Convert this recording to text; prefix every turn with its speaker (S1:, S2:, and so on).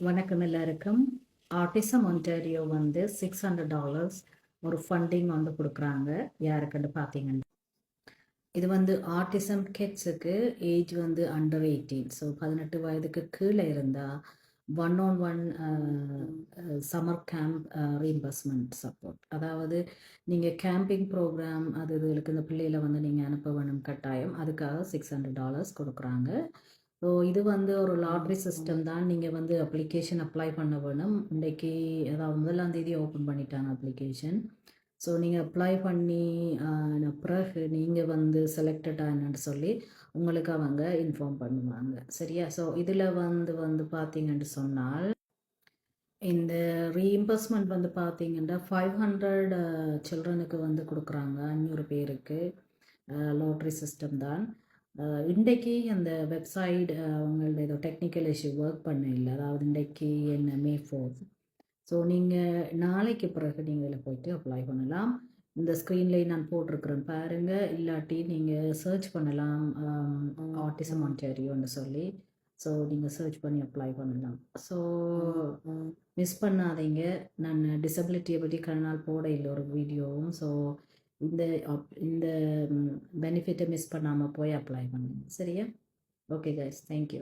S1: வணக்கம் எல்லாருக்கும். Autism Ontario வந்து $600 ஒரு ஃபண்டிங் வந்து கொடுக்குறாங்க. யாருக்குன்னு பார்த்தீங்கன்னா, இது வந்து ஆட்டிசம் கிட்ஸுக்கு ஏஜ் வந்து அண்டர் 18. ஸோ 18 வயதுக்கு கீழே இருந்தால் 1-on-1 சம்மர் கேம்ப் ரீம்பர்ஸ்மெண்ட் சப்போர்ட். அதாவது நீங்கள் கேம்பிங் ப்ரோக்ராம் அது இதுகளுக்கு இந்த பிள்ளைகளை வந்து நீங்கள் அனுப்ப வேணும் கட்டாயம். அதுக்காக $600 கொடுக்குறாங்க. ஸோ இது வந்து ஒரு லாட்ரி சிஸ்டம் தான். நீங்கள் வந்து அப்ளிகேஷன் அப்ளை பண்ண வேணும். இன்றைக்கி அதாவது 1ஆம் தேதி ஓப்பன் பண்ணிட்டாங்க அப்ளிகேஷன். ஸோ நீங்கள் அப்ளை பண்ணி பிறகு நீங்கள் வந்து செலக்டட் ஆனன்னு சொல்லி உங்களுக்கு அவங்க இன்ஃபார்ம் பண்ணுவாங்க. சரியா? ஸோ இதில் வந்து பார்த்தீங்கன்னு சொன்னால் இந்த ரீஇம்பர்ஸ்மெண்ட் வந்து பார்த்தீங்கன்னா 500 சில்ட்ரனுக்கு வந்து கொடுக்குறாங்க. 500 பேருக்கு லாட்ரி சிஸ்டம் தான். இன்றைக்கி அந்த வெப்சைட் அவங்களோட ஏதோ டெக்னிக்கல் இஷ்யூ ஒர்க் பண்ண இல்லை. அதாவது இன்றைக்கி என்ன May 4th. ஸோ நீங்கள் நாளைக்கு பிறகு நீங்கள் இதில் போய்ட்டு அப்ளை பண்ணலாம். இந்த ஸ்க்ரீன்லேயே நான் போட்டிருக்கிறேன் பாருங்கள். இல்லாட்டி நீங்கள் சர்ச் பண்ணலாம் ஆட்டிசம் ஒன்டாரியோன்னு சொல்லி. ஸோ நீங்கள் சர்ச் பண்ணி அப்ளை பண்ணலாம். ஸோ மிஸ் பண்ணாதீங்க. நான் டிசபிலிட்டியை பற்றி கண்ணால் போட இல்லை ஒரு வீடியோவும். ஸோ இந்த பெனிஃபிட்டை மிஸ் பண்ணாமல் போய் அப்ளை பண்ணுங்க. சரியா? Okay guys, thank you.